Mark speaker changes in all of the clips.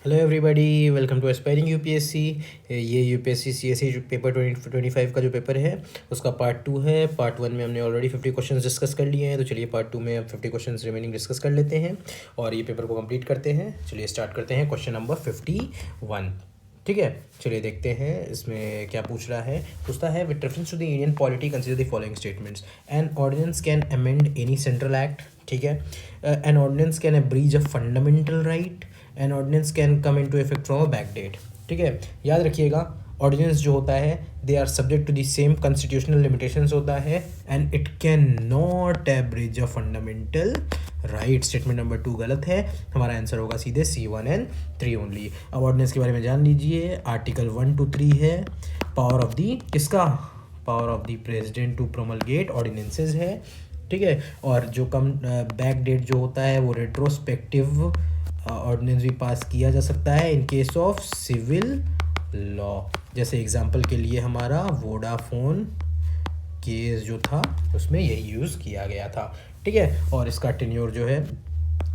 Speaker 1: Hello everybody, welcome to aspiring UPSC. ये UPSC CSE paper 2025 का जो पेपर है उसका पार्ट 2 है। पार्ट 1 में हमने ऑलरेडी 50 क्वेश्चंस डिस्कस कर लिए हैं, तो चलिए पार्ट 2 में अब 50 क्वेश्चंस रिमेनिंग डिस्कस कर लेते हैं और ये पेपर को कंप्लीट करते हैं। चलिए स्टार्ट करते हैं क्वेश्चन नंबर 51। ठीक है, चलिए देखते हैं इसमें क्या पूछ रहा है। पूछता है with reference to the Indian polity consider the following statements. An ordinance can amend any central act. ठीक है, an ordinance can abridge a fundamental right. An ordinance can come into effect from a back date. ठीक है, याद रखिएगा ordinance जो होता है they are subject to the same constitutional limitations होता है and it can not abridge a fundamental right. Statement number 2 गलत है, हमारा आंसर होगा सीधे C1 एंड 3 ओनली। अब ऑर्डिनेंस के बारे में जान लीजिए, आर्टिकल 1 to 3 है, पावर ऑफ दी किसका, power of the president to promulgate ordinances है। ठीक है, और जो कम बैक डेट जो होता है वो रेट्रोस्पेक्टिव ऑर्डिनेंस भी पास किया जा सकता है in case of civil law. जैसे एग्जांपल के लिए हमारा वोडाफोन केस जो था उसमें यही यूज़ किया गया था। ठीक है, और इसका टेन्योर जो है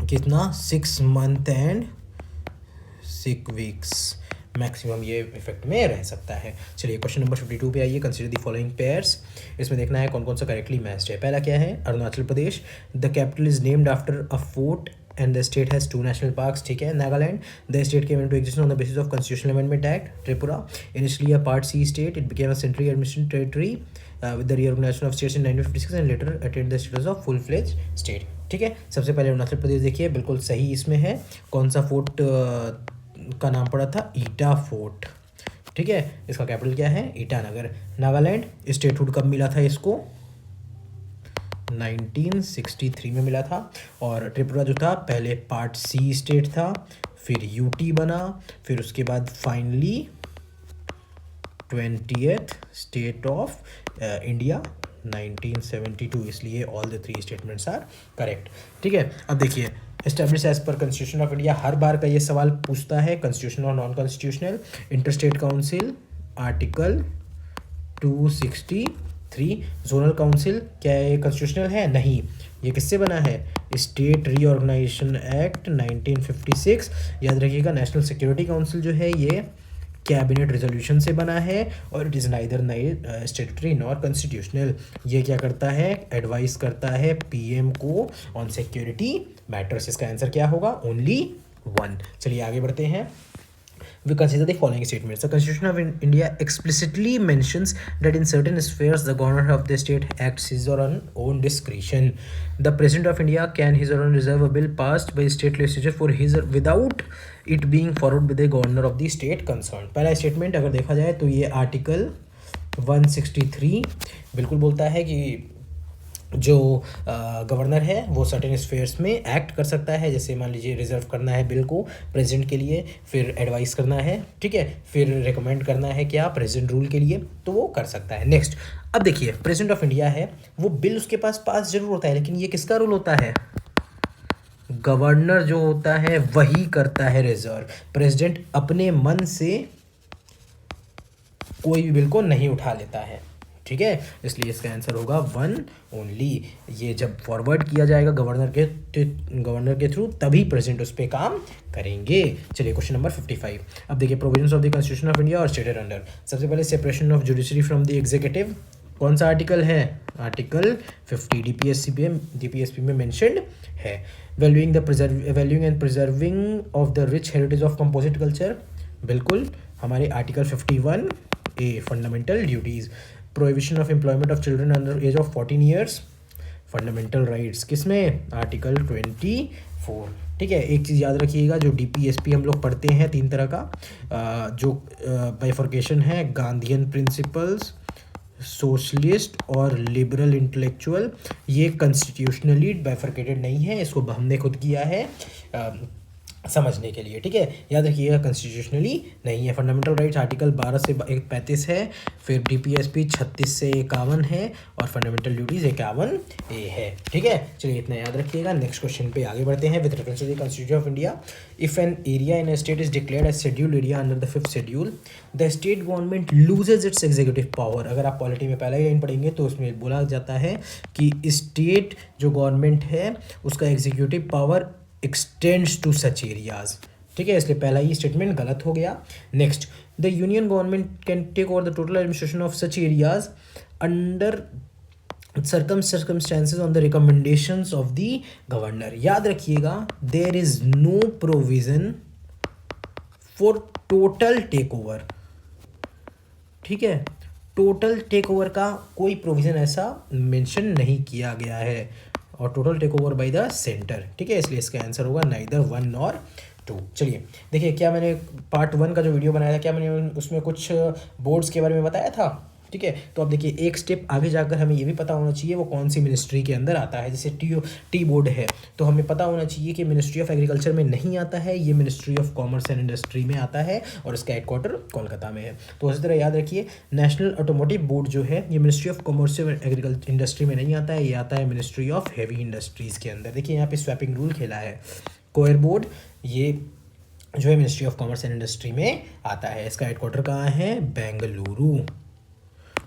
Speaker 1: कितना 6 months एंड 6 weeks मैक्सिमम ये इफेक्ट में रह सकता है। चलिए क्वेश्चन नंबर 52 पे आइए। Consider the following pairs. इसमें देखना है कौन कौन सा करेक्टली मैच्ड है। पहला क्या है, Arunachal Pradesh, the capital is named after a fort and the state has 2 national parks. ठीक है, Nagaland, the state came into existence on the basis of constitutional amendment act. Tripura, initially a part C state, it became a centrally administrative territory with the reorganization of states in 1956 and later attained the status of full fledged state. ठीक है, सबसे पहले अरुणाचल प्रदेश देखिए, बिल्कुल सही इसमें है। कौन सा फोर्ट का नाम पड़ा था, ईटा फोर्ट। ठीक है, इसका कैपिटल क्या है, ईटानगर। नागालैंड, स्टेटहुड कब मिला था इसको, 1963 में मिला था। और त्रिपुरा जो था पहले पार्ट सी स्टेट था, फिर यूटी बना, फिर उसके बाद finally 20th state of India 1972। इसलिए all the 3 statements are correct. ठीक है, अब देखिए establish as per constitution of India, हर बार का ये सवाल पूछता है, कॉन्स्टिट्यूशनल और non constitutional. Interstate council article 263। Zonal council क्या ये कॉन्स्टिट्यूशनल है, नहीं। ये किससे बना है, स्टेट रीऑर्गेनाइजेशन एक्ट 1956। याद रखिएगा नेशनल सिक्योरिटी काउंसिल जो है ये कैबिनेट रेजोल्यूशन से बना है और it is neither स्टेटरी nor constitutional. ये क्या करता है, एडवाइस करता है पीएम को ऑन सिक्योरिटी मैटर्स। इसका आंसर क्या होगा, ओनली 1। चलिए आगे बढ़ते हैं। We consider the following statements. The Constitution of India explicitly mentions that in certain spheres the governor of the state acts his or her own discretion. The President of India can his or her reserve a bill passed by state legislature for his or without it being forwarded with the governor of the state concerned. पहला statement अगर देखा जाए तो ये article 163 बिल्कुल बोलता है कि जो गवर्नर है वो सर्टेन स्फेयर्स में एक्ट कर सकता है। जैसे मान लीजिए रिजर्व करना है बिल को प्रेसिडेंट के लिए, फिर एडवाइस करना है, ठीक है, फिर रिकमेंड करना है क्या प्रेसिडेंट रूल के लिए, तो वो कर सकता है। नेक्स्ट, अब देखिए प्रेसिडेंट ऑफ इंडिया है, वो बिल उसके पास जरूर होता है, लेकिन ये किसका रूल होता है, गवर्नर जो होता है वही करता है रिजर्व। प्रेसिडेंट अपने मन से कोई भी बिल को नहीं उठा लेता है। ठीक है, इसलिए इसका आंसर होगा 1 ओनली। ये जब फॉरवर्ड किया जाएगा गवर्नर के थ्रू तभी प्रेसिडेंट उस पर काम करेंगे। चलिए क्वेश्चन नंबर 55। अब देखिए provisions of the constitution of India और स्टेटेड अंडर। सबसे पहले separation of judiciary from the executive, कौन सा आर्टिकल है, आर्टिकल 50 डीपीएसपी में मेंशन्ड है। Valuing and preserving of the rich heritage of composite culture, बिल्कुल हमारे article 51A fundamental duties. Prohibition of employment of children under as of 14 years, fundamental rights किसमें, article 24। ठीक है, एक चीज़ याद रखिएगा, जो डीपीएसपी हम लोग पढ़ते हैं 3 तरह का, जो बाइफर्केशन है, गांधीयन प्रिंसिपल्स, सोशलिस्ट और लिबरल इंटेलेक्चुअल, ये कॉन्स्टिट्यूशनली बाइफर्केटेड नहीं है, इसको हमने खुद किया है समझने के लिए। ठीक है, याद रखिएगा कॉन्स्टिट्यूशनली नहीं है। फंडामेंटल राइट्स आर्टिकल 12 से 35 है, फिर डीपीएसपी 36 से 51 है और फंडामेंटल ड्यूटीज 51A है। ठीक है, चलिए इतना याद रखिएगा। नेक्स्ट क्वेश्चन पे आगे बढ़ते हैं। With reference to the constitution of India, if an area in a state is declared as scheduled area under the 5th schedule, the state government loses its executive power. अगर आप polity में पहला ही line पढ़ेंगे तो उसमें बोला जाता है कि स्टेट जो गवर्नमेंट है उसका executive power extends to such areas। ठीक है, इसलिए पहला ही स्टेटमेंट गलत हो गया। Next, the union government can take over the total administration of such areas under circumstances on the recommendations of the governor। याद रखिएगा, there is no provision for total takeover। ठीक है, टोटल टेक ओवर का कोई provision ऐसा mention नहीं किया गया है, और total take over by the centre. ठीक है, इसलिए इसका आंसर होगा नाइदर 1 और 2। चलिए देखिए, क्या मैंने पार्ट 1 का जो वीडियो बनाया था, क्या मैंने उसमें कुछ बोर्ड्स के बारे में बताया था। ठीक है, तो अब देखिए एक स्टेप आगे जाकर हमें ये भी पता होना चाहिए वो कौन सी मिनिस्ट्री के अंदर आता है। जैसे टी बोर्ड है, तो हमें पता होना चाहिए कि मिनिस्ट्री ऑफ एग्रीकल्चर में नहीं आता है, ये ministry of commerce and industry में आता है, और इसका हेडक्वार्टर कोलकाता में है। तो इसी तरह याद रखिए, नेशनल ऑटोमोटिव बोर्ड जो है ये ministry of commerce and agriculture industry में नहीं आता है, ये आता है मिनिस्ट्री ऑफ हैवी इंडस्ट्रीज़ के अंदर। देखिए यहाँ पे स्वैपिंग रूल खेला है। कोयर बोर्ड ये जो है ministry of commerce and industry में आता है, इसका हेडक्वार्टर कहाँ है, बेंगलुरु।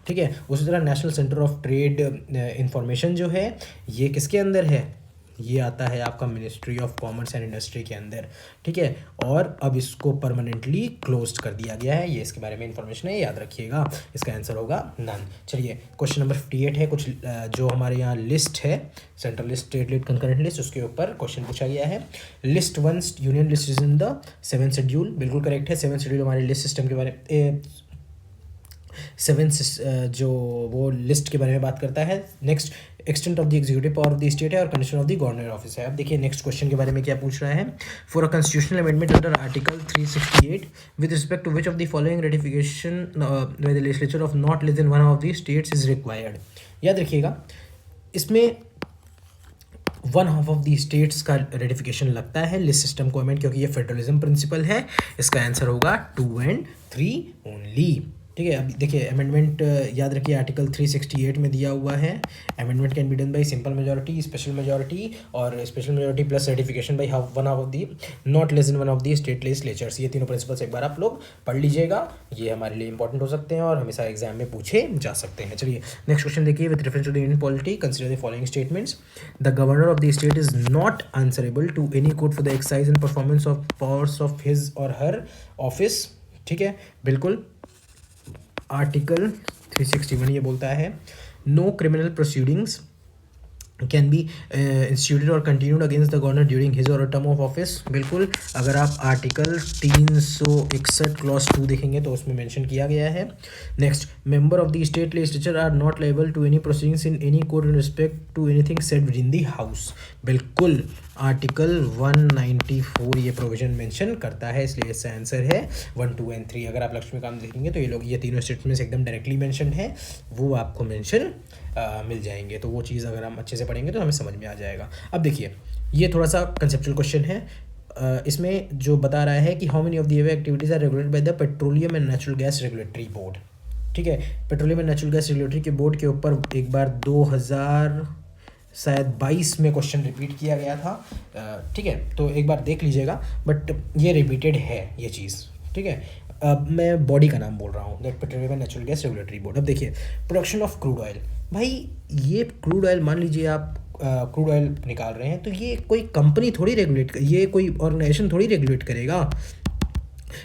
Speaker 1: ठीक है, उसी तरह national centre of trade information जो है ये किसके अंदर है, ये आता है आपका ministry of commerce and industry के अंदर। ठीक है, और अब इसको परमानेंटली क्लोज्ड कर दिया गया है, ये इसके बारे में इंफॉर्मेशन है, याद रखिएगा। इसका आंसर होगा नन। चलिए क्वेश्चन नंबर 58 है, कुछ जो हमारे यहाँ लिस्ट है, central list, state list, concurrent list, उसके ऊपर क्वेश्चन पूछा गया है। List 1 union list is in the 7th schedule, बिल्कुल करेक्ट है। 7th शेड्यूल हमारे लिस्ट सिस्टम के बारे 7 जो वो लिस्ट के बारे में बात करता है। Next, extent of the executive power of the state है, और condition of the governor office है। अब देखिए नेक्स्ट क्वेश्चन के बारे में क्या पूछ रहा है। For a constitutional amendment under article 368 with respect to which of the following ratification by the legislature of not less than one of the states is required. याद रखिएगा, इसमें 1/2 ऑफ द स्टेट्स का रेटिफिकेशन लगता है list system को amend, क्योंकि ये federalism principal है। इसका आंसर होगा 2 और 3 ओनली। ठीक है, अब देखिए अमेंडमेंट याद रखिए आर्टिकल 368 में दिया हुआ है, amendment can be done by simple majority, special majority, और special majority plus certification by 1/2 of the not less than 1 of the state legislatures. ये तीनों प्रिंसिपल्स एक बार आप लोग पढ़ लीजिएगा, ये हमारे लिए इंपॉर्टेंट हो सकते हैं और हमेशा एग्जाम में पूछे जा सकते हैं। चलिए नेक्स्ट क्वेश्चन देखिए, with reference to the Indian polity consider the following statements. The governor of the state is not answerable to any court for the exercise and performance of powers of his or her office. ठीक है, बिल्कुल article 361 ये बोलता है, no criminal proceedings can be instituted or continued against the governor during his or term of office. बिल्कुल, अगर आप article 361 clause 2 देखेंगे तो उसमें मेंशन किया गया है। Next, member of the state legislature are not liable to any proceedings in any court in respect to anything said within the house. बिल्कुल, आर्टिकल 194 ये प्रोविजन मेंशन करता है, इसलिए इसका आंसर है 1, 2 और 3। अगर आप लक्ष्मीकांत देखेंगे तो ये तीनों स्टेटमेंट्स एकदम डायरेक्टली मेंशन है, वो आपको मेंशन मिल जाएंगे, तो वो चीज़ अगर हम अच्छे से पढ़ेंगे तो हमें समझ में आ जाएगा। अब देखिए ये थोड़ा सा कंसेप्चुअल क्वेश्चन है। इसमें जो बता रहा है कि how many of the activities are regulated by the petroleum and natural gas regulatory board. ठीक है, petroleum and natural gas regulatory के बोर्ड के ऊपर एक बार 2022 में क्वेश्चन रिपीट किया गया था। ठीक है, तो एक बार देख लीजिएगा, बट ये रिपीटेड है ये चीज़। ठीक है, अब मैं बॉडी का नाम बोल रहा हूँ, that petroleum and natural gas regulatory board. अब देखिए प्रोडक्शन ऑफ क्रूड ऑयल, भाई ये क्रूड ऑयल, मान लीजिए आप क्रूड ऑयल निकाल रहे हैं, तो ये कोई कंपनी थोड़ी रेगुलेट, ये कोई ऑर्गेनाइजेशन थोड़ी रेगुलेट करेगा,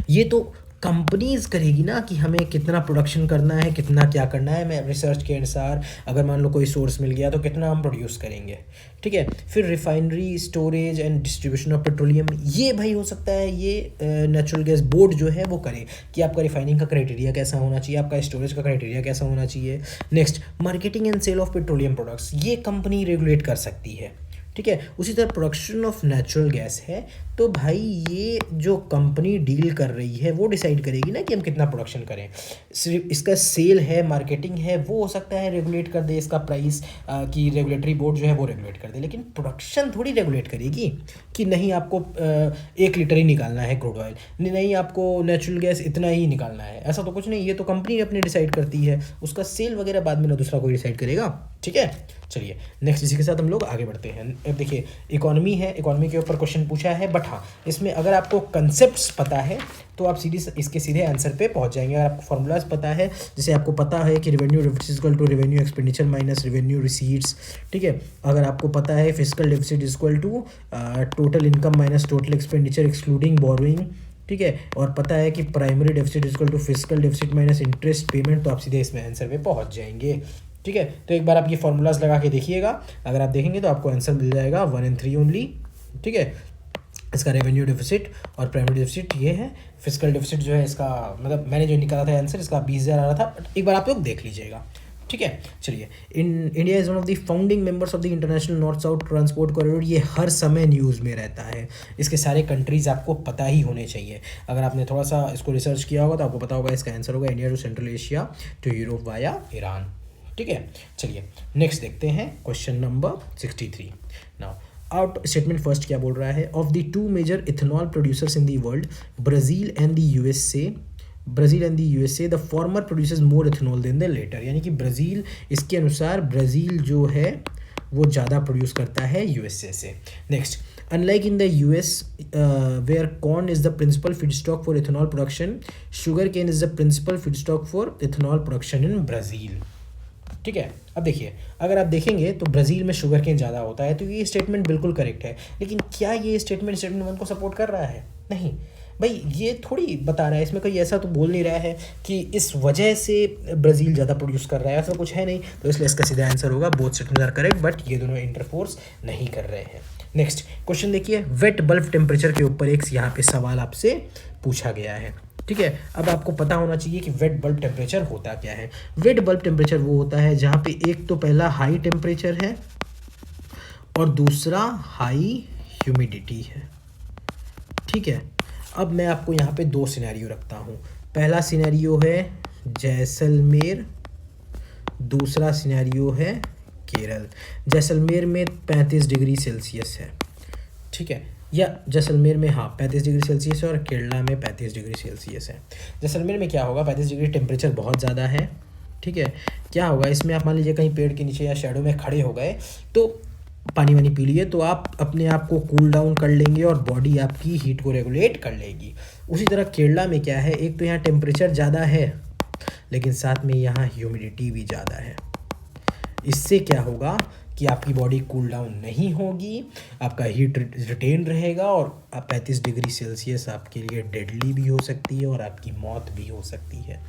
Speaker 1: ये तो कंपनीज करेगी ना कि हमें कितना प्रोडक्शन करना है, कितना क्या करना है। मैं रिसर्च के अनुसार अगर मान लो कोई सोर्स मिल गया तो कितना हम प्रोड्यूस करेंगे। ठीक है, फिर refinery, storage and distribution of petroleum, ये भाई हो सकता है ये नेचुरल गैस बोर्ड जो है वो करे कि आपका रिफाइनिंग का क्राइटेरिया कैसा होना चाहिए, आपका स्टोरेज का क्राइटेरिया कैसा होना चाहिए। Next, marketing and sale of petroleum products, ये कंपनी रेगुलेट कर सकती है। ठीक है, उसी तरह प्रोडक्शन ऑफ नेचुरल गैस है, तो भाई ये जो कंपनी डील कर रही है वो डिसाइड करेगी ना कि हम कितना प्रोडक्शन करें। सिर्फ इसका सेल है, मार्केटिंग है, वो हो सकता है रेगुलेट कर दे इसका प्राइस, कि रेगुलेटरी बोर्ड जो है वो रेगुलेट कर दे, लेकिन प्रोडक्शन थोड़ी रेगुलेट करेगी कि नहीं आपको 1 लीटर ही निकालना है क्रूड ऑयल, नहीं आपको नेचुरल गैस इतना ही निकालना है, ऐसा तो कुछ नहीं। ये तो कंपनी अपने डिसाइड करती है, उसका सेल वगैरह बाद में ना दूसरा कोई डिसाइड करेगा। ठीक है, चलिए नेक्स्ट इसी के साथ हम लोग आगे बढ़ते हैं। अब देखिए इकोनॉमी है, इकोनॉमी के ऊपर क्वेश्चन पूछा है, बट हाँ इसमें अगर आपको कंसेप्ट्स पता है तो आप इसके सीधे आंसर पे पहुंच जाएंगे। अगर आपको फॉर्मूलाज पता है, जैसे आपको पता है कि revenue deficit equal to revenue expenditure minus revenue receipts. ठीक है, अगर आपको पता है physical deficit equal to total income minus total expenditure excluding borrowing, ठीक है, और पता है कि primary deficit equal to physical deficit minus interest payment, तो आप सीधे इसमें आंसर पे पहुंच जाएंगे। ठीक है, तो एक बार आप ये फॉर्मूलाज लगा के देखिएगा, अगर आप देखेंगे तो आपको आंसर मिल जाएगा 1 and 3 ओनली। ठीक है, इसका रेवेन्यू डेफिसिट और प्राइमरी डेफिसिट ये है। फिजिकल डेफिसिट जो है इसका, मतलब मैंने जो निकाला था आंसर, इसका 20,000 आ रहा था, बट एक बार आप लोग देख लीजिएगा। ठीक है, चलिए, India is one of the founding members of the international north south transport corridor, ये हर समय न्यूज़ में रहता है। इसके सारे कंट्रीज़ आपको पता ही होने चाहिए, अगर आपने थोड़ा सा इसको रिसर्च किया होगा तो आपको पता होगा इसका आंसर होगा India to Central Asia to Europe via Iran. ठीक है, चलिए नेक्स्ट देखते हैं question number 63। Now out statement first क्या बोल रहा है, of the two major ethanol producers in the world, Brazil and the USA the former producers more ethanol than the latter, यानी कि ब्राज़ील, इसके अनुसार ब्राज़ील जो है वो ज़्यादा प्रोड्यूस करता है यूएसए से। Next, unlike in the US where corn is the principal feedstock for ethanol production, sugar cane is the principal feedstock for ethanol production in Brazil. ठीक है, अब देखिए, अगर आप देखेंगे तो ब्राज़ील में शुगर केन ज़्यादा होता है, तो ये स्टेटमेंट बिल्कुल करेक्ट है, लेकिन क्या ये स्टेटमेंट 1 को सपोर्ट कर रहा है? नहीं भाई, ये थोड़ी बता रहा है, इसमें कोई ऐसा तो बोल नहीं रहा है कि इस वजह से ब्राज़ील ज़्यादा प्रोड्यूस कर रहा है, ऐसा कुछ है नहीं, तो इसलिए इसका सीधा आंसर होगा both statement are correct, but ये दोनों इंटरफोर्स नहीं कर रहे हैं। नेक्स्ट क्वेश्चन देखिए, वेट बल्ब टेम्परेचर के ऊपर एक यहाँ पे सवाल आपसे पूछा गया है। ठीक है, अब आपको पता होना चाहिए कि वेट बल्ब टेम्परेचर होता क्या है। वेट बल्ब टेम्परेचर वो होता है जहाँ पे एक तो पहला हाई टेम्परेचर है और दूसरा हाई ह्यूमिडिटी है। ठीक है, अब मैं आपको यहाँ पे 2 सिनेरियो रखता हूँ। पहला सिनेरियो है जैसलमेर, दूसरा सिनेरियो है केरल। जैसलमेर में 35 डिग्री सेल्सियस है, ठीक है, या जैसलमेर में 35 डिग्री सेल्सियस है और केरला में 35 डिग्री सेल्सियस है। जैसलमेर में क्या होगा, 35 डिग्री टेम्परेचर बहुत ज़्यादा है। ठीक है, क्या होगा इसमें, आप मान लीजिए कहीं पेड़ के नीचे या शैडो में खड़े हो गए तो पानी वानी पी लिए, तो आप अपने आप को कूल डाउन कर लेंगे और बॉडी आपकी हीट को रेगुलेट कर लेगी। उसी तरह केरला में क्या है, एक तो यहाँ टेम्परेचर ज़्यादा है लेकिन साथ में यहाँ ह्यूमिडिटी भी ज़्यादा है। इससे क्या होगा कि आपकी बॉडी कूल डाउन नहीं होगी, आपका हीट रिटेन रहेगा और 35 डिग्री सेल्सियस आपके लिए डेडली भी हो सकती है और आपकी मौत भी हो सकती है।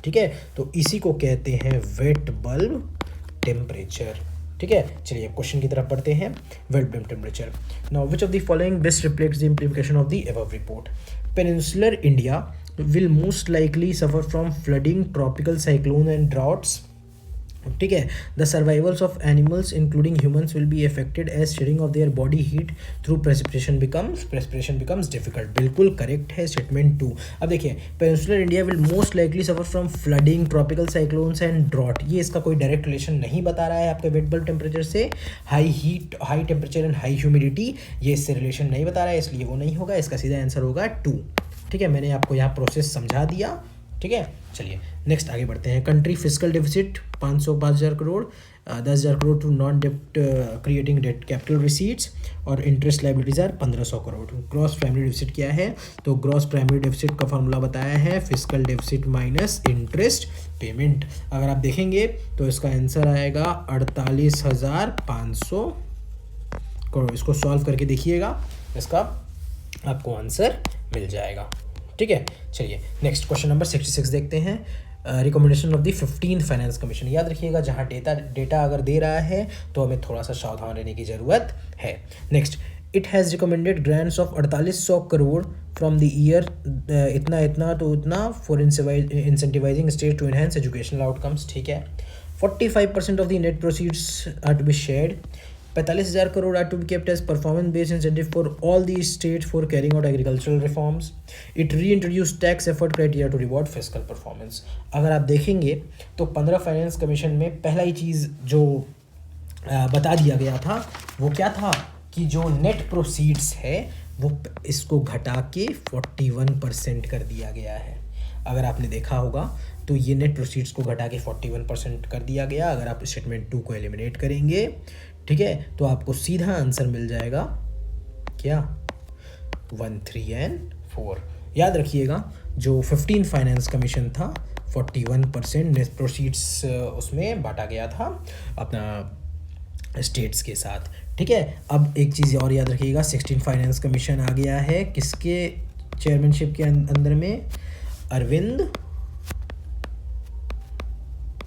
Speaker 1: ठीक है, तो इसी को कहते हैं वेट बल्ब टेम्परेचर। ठीक है, चलिए क्वेश्चन की तरफ पढ़ते हैं। Wet bulb temperature, now which of the following best reflects the implication of the above report. Peninsular India will most likely suffer from flooding, tropical cyclone and droughts. ठीक है, the survivals of animals including humans will be affected as shedding of their body heat through precipitation becomes difficult. बिल्कुल correct है statement 2। अब देखिए, peninsular India will most likely suffer from flooding, tropical cyclones and drought, ये इसका कोई direct relation नहीं बता रहा है आपके वेट बल्ब टेम्परेचर से। High heat, high temperature and high humidity, ये इससे रिलेशन नहीं बता रहा है, इसलिए वो नहीं होगा। इसका सीधा आंसर होगा 2। ठीक है, मैंने आपको यहाँ प्रोसेस समझा दिया। ठीक है, चलिए नेक्स्ट आगे बढ़ते हैं। Country fiscal deficit 5,000 crore, 10,000 crore to non डेप्ट क्रिएटिंग डेट कैपिटल रिसीट्स और interest liabilities are 1,500 crore. Gross primary deficit क्या है, तो ग्रॉस प्राइमरी डेफिसिट का फॉर्मूला बताया है physical deficit minus interest payment. अगर आप देखेंगे तो इसका आंसर आएगा 48,500 करोड़। इसको सॉल्व करके देखिएगा, इसका आपको आंसर मिल जाएगा। ठीक है, चलिए नेक्स्ट क्वेश्चन नंबर 66 देखते हैं। Recommendation of the 15th finance commission. याद रखिएगा, जहाँ डेटा अगर दे रहा है तो हमें थोड़ा सा सावधान रहने की ज़रूरत है। Next, it has recommended grants of 4800 crore from the year इतना टू इतना for incentivising state to enhance educational outcomes. ठीक है, 45% of the net proceeds are to be shared. 45,000 crore are to be kept as performance based incentive for all the states for carrying out agricultural reforms. It reintroduce tax effort criteria to reward fiscal performance. अगर आप देखेंगे तो 15 finance commission में पहला ही चीज़ जो बता दिया गया था वो क्या था कि जो नेट प्रोसीड्स है वो इसको घटा के 41% कर दिया गया है। अगर आपने देखा होगा तो ये नेट प्रोसीड्स को घटा के 41% कर दिया गया। अगर आप स्टेटमेंट 2 को एलिमिनेट करेंगे, ठीक है, तो आपको सीधा आंसर मिल जाएगा क्या, 1, 3 and 4। याद रखिएगा, जो 15 फाइनेंस कमीशन था 41% नेट प्रोसीड्स उसमें बांटा गया था अपना स्टेट्स के साथ। ठीक है। अब एक चीज़ और याद रखिएगा, 16 फाइनेंस कमीशन आ गया है किसके चेयरमैनशिप के अंदर में, अरविंद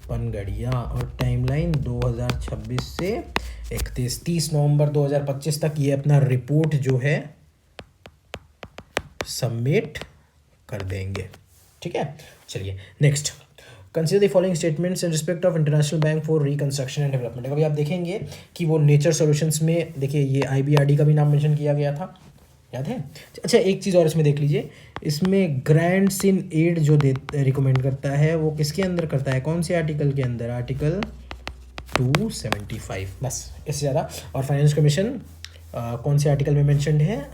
Speaker 1: पनगड़िया, और टाइमलाइन 2026 से 30 नवंबर 2025 तक ये अपना रिपोर्ट जो है सबमिट कर देंगे। ठीक है, चलिए next, consider the following statements in respect of international bank for reconstruction and development. अभी आप देखेंगे कि वो नेचर सॉल्यूशंस में देखिए ये IBRD का भी नाम मेंशन किया गया था, याद है। अच्छा, एक चीज़ और इसमें देख लीजिए, इसमें ग्रांट्स इन एड जो रिकमेंड करता है वो किसके अंदर करता है, कौन से आर्टिकल के अंदर, आर्टिकल 275, बस इससे ज़्यादा। और फाइनेंस कमीशन कौन से आर्टिकल में मेंशन्ड है,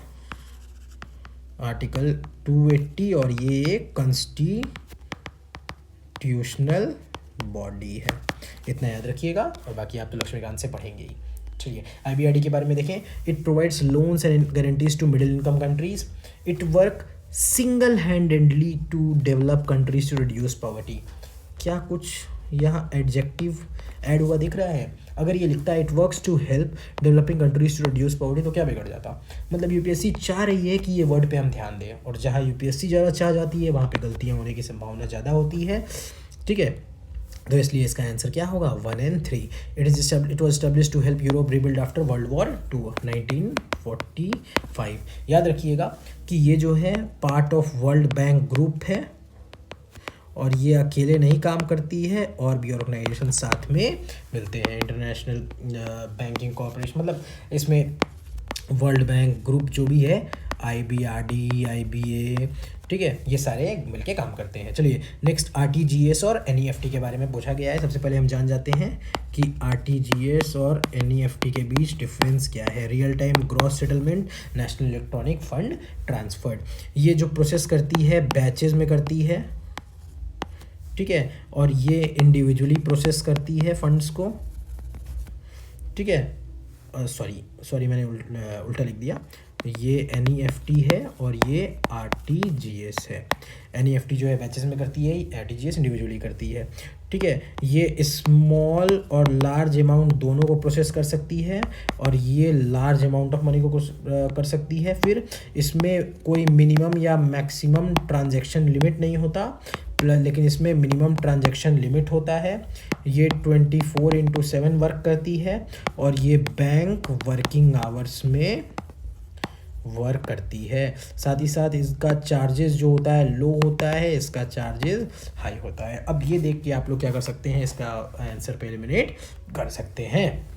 Speaker 1: आर्टिकल 280, और ये एक कॉन्स्टिट्यूशनल बॉडी है। इतना याद रखिएगा, और बाकी आप तो लक्ष्मीकांत से पढ़ेंगे ही। चलिए IBRD के बारे में देखें, it provides loans and guarantees to middle income countries, it work single handedly to develop countries to reduce poverty. क्या कुछ यहाँ एडजेक्टिव ऐड हुआ दिख रहा है? अगर ये लिखता है it works to help developing countries to reduce poverty, तो क्या बिगड़ जाता? मतलब UPSC चाह रही है कि ये वर्ड पे हम ध्यान दें, और जहाँ UPSC ज़्यादा चाह जाती है वहाँ पे गलतियाँ होने की संभावना ज़्यादा होती है। ठीक है, तो इसलिए इसका आंसर क्या होगा, 1 and 3। It was established to help Europe rebuild after world war 2 1945। याद रखिएगा कि ये जो है part of world bank group है, और ये अकेले नहीं काम करती है, और भी ऑर्गेनाइजेशन साथ में मिलते हैं, इंटरनेशनल बैंकिंग कॉर्पोरेशन, मतलब इसमें वर्ल्ड बैंक ग्रुप जो भी है, IBRD, IBA, ठीक है, ये सारे मिलके काम करते हैं। चलिए नेक्स्ट, RTGS और NEFT के बारे में पूछा गया है। सबसे पहले हम जान जाते हैं कि RTGS और NEFT के बीच डिफरेंस क्या है। Real time gross settlement, national electronic fund transfer. ये जो प्रोसेस करती है बैचेस में करती है, ठीक है, और ये इंडिविजुअली प्रोसेस करती है फंड्स को। ठीक है, सॉरी मैंने उल्टा लिख दिया। ये NEFT है और ये RTGS है। NEFT जो है बैचेस में करती है, RTGS इंडिविजुअली करती है। ठीक है, ये स्मॉल और लार्ज अमाउंट दोनों को प्रोसेस कर सकती है, और ये लार्ज अमाउंट ऑफ मनी को कर सकती है। फिर इसमें कोई मिनिमम या मैक्सिमम ट्रांजैक्शन लिमिट नहीं होता, लेकिन इसमें मिनिमम ट्रांजैक्शन लिमिट होता है। ये 24/7 वर्क करती है, और ये बैंक वर्किंग आवर्स में वर्क करती है। साथ ही साथ इसका चार्जेस जो होता है लो होता है, इसका चार्जेस हाई होता है। अब ये देख के आप लोग क्या कर सकते हैं, इसका आंसर पे एलिमिनेट कर सकते हैं।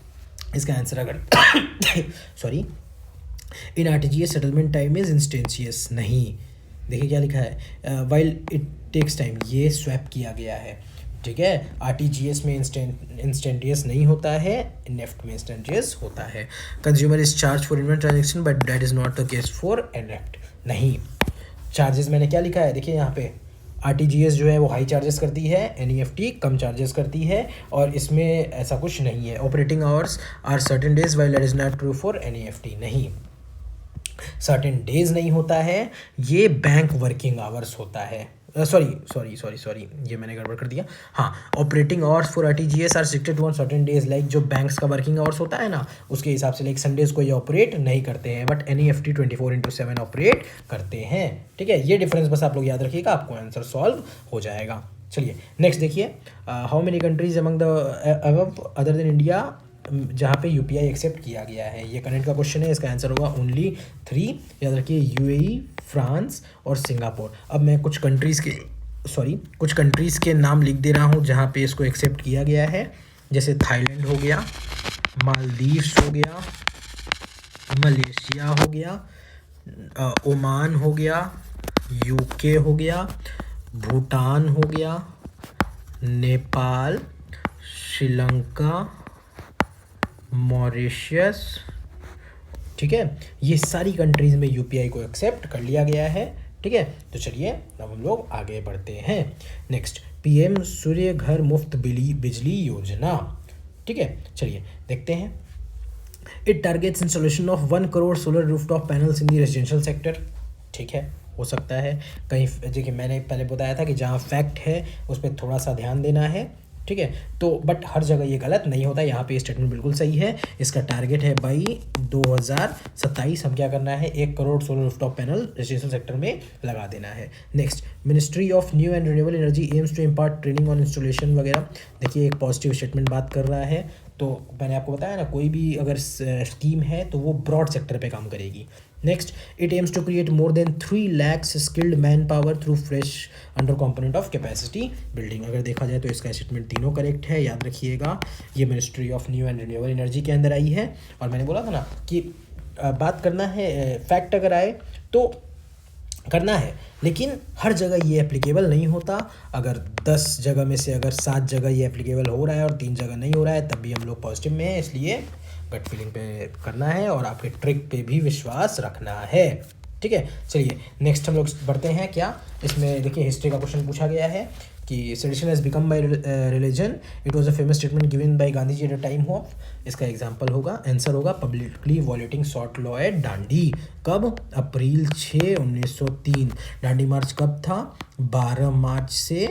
Speaker 1: इसका आंसर अगर sorry, in RTGS settlement time is instantaneous, नहीं, देखिए क्या लिखा है, वाइल इट टेक्स टाइम, ये स्वैप किया गया है। ठीक है, RTGS में इंस्टेंटियस नहीं होता है, NEFT में इंस्टेंटियस होता है। Consumer is charge for invent transaction but that is not the case for NEFT, नहीं। चार्जेस मैंने क्या लिखा है, देखिए यहाँ पे RTGS जो है वो हाई चार्जेस करती है, NEFT कम चार्जेस करती है, और इसमें ऐसा कुछ नहीं है। Operating hours are certain days while that is not true for NEFT, नहीं, सर्टेन डेज नहीं होता है, ये बैंक वर्किंग आवर्स होता है। सॉरी, ये मैंने गड़बड़ कर दिया। हाँ, operating hours for RTGS are restricted to certain days, like जो बैंक्स का वर्किंग आवर्स होता है ना, उसके हिसाब से लाइक संडेज को ये ऑपरेट नहीं करते हैं, बट NEFT 24/7 ऑपरेट करते हैं। ठीक है, ये डिफरेंस बस आप लोग याद रखिएगा, आपको आंसर सॉल्व हो जाएगा। चलिए नेक्स्ट देखिए, how many countries among the above other than India जहाँ पे UPI एक्सेप्ट किया गया है, ये करंट का क्वेश्चन है। इसका आंसर होगा ओनली 3, याद रखिए, UAE, फ्रांस और सिंगापुर। अब मैं कुछ कंट्रीज़ के नाम लिख दे रहा हूँ जहाँ पे इसको एक्सेप्ट किया गया है, जैसे थाईलैंड हो गया, मालदीव्स हो गया, मलेशिया हो गया, ओमान हो गया, UK हो गया, भूटान हो गया, नेपाल, श्रीलंका, मॉरिशस। ठीक है, ये सारी कंट्रीज़ में UPI को एक्सेप्ट कर लिया गया है। ठीक है, तो चलिए अब हम लोग आगे बढ़ते हैं। नेक्स्ट, PM सूर्य घर मुफ्त बिजली योजना। ठीक है, चलिए देखते हैं। It targets installation of 1 crore solar rooftop panels in the residential sector. ठीक है, हो सकता है कहीं, देखिए मैंने पहले बताया था कि जहाँ फैक्ट है उस पर थोड़ा सा ध्यान देना है। ठीक है। तो बट हर जगह ये गलत नहीं होता, यहाँ पे स्टेटमेंट बिल्कुल सही है। इसका टारगेट है बाई 2027 हम क्या करना है, 1 crore solar rooftop panel residential sector में लगा देना है। Next, ministry of new and renewable energy aims to impart training on installation वगैरह। देखिए एक पॉजिटिव स्टेटमेंट बात कर रहा है। तो मैंने आपको बताया ना, कोई भी अगर स्कीम है तो वो ब्रॉड सेक्टर पे काम करेगी। Next, it aims to create more than 3 lakhs skilled manpower through fresh under component of capacity building. अगर देखा जाए तो इसका स्टेटमेंट तीनों करेक्ट है, याद रखिएगा। ये ministry of new and renewable energy के अंदर आई है। और मैंने बोला था ना कि बात करना है, फैक्ट अगर आए तो करना है, लेकिन हर जगह ये एप्लीकेबल नहीं होता। अगर 10 जगह में से अगर 7 जगह ये एप्लीकेबल हो रहा है और 3 जगह नहीं हो रहा है, तब भी हम लोग पॉजिटिव में हैं। इसलिए गट फीलिंग पे करना है और आपके ट्रिक पे भी विश्वास रखना है, ठीक है। चलिए नेक्स्ट हम लोग बढ़ते हैं। क्या इसमें देखिए हिस्ट्री का क्वेश्चन पूछा गया है कि sedition has become by religion, it was a famous statement given by Gandhi ji at the time of. इसका एग्जांपल होगा, आंसर होगा publicly violating salt law at Dandi. कब? अप्रैल 6, 1903। दांडी मार्च कब था? 12 मार्च से